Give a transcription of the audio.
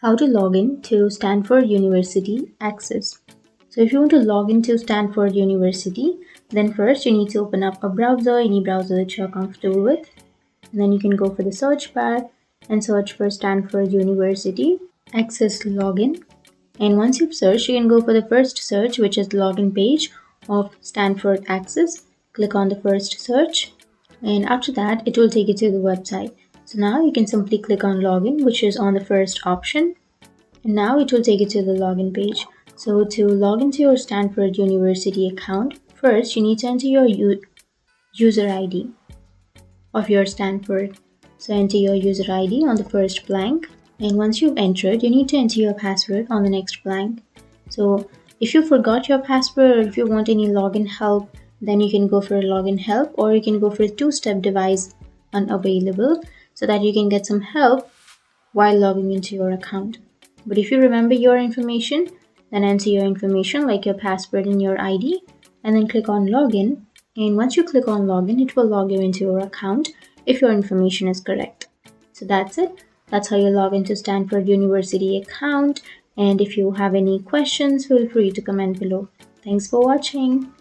How to log in to Stanford University Axess. So if you want to log into Stanford University, then first you need to open up a browser, any browser that you're comfortable with. And then you can go for the search bar and search for Stanford University Axess login. And once you've searched, you can go for the first search, which is the login page of Stanford Axess. Click on the first search, and after that, it will take you to the website. So now you can simply click on login, which is on the first option. And now it will take you to the login page. So to log into your Stanford University account, first you need to enter your user ID of your Stanford. So enter your user ID on the first blank. And once you've entered, you need to enter your password on the next blank. So if you forgot your password or if you want any login help, then you can go for a login help, or you can go for a two-step device unavailable so that you can get some help while logging into your account. But if you remember your information, then enter your information like your password and your ID, and then click on login. And once you click on login, it will log you into your account if your information is correct. So that's it. That's how you log into Stanford University account. And if you have any questions, feel free to comment below. Thanks for watching.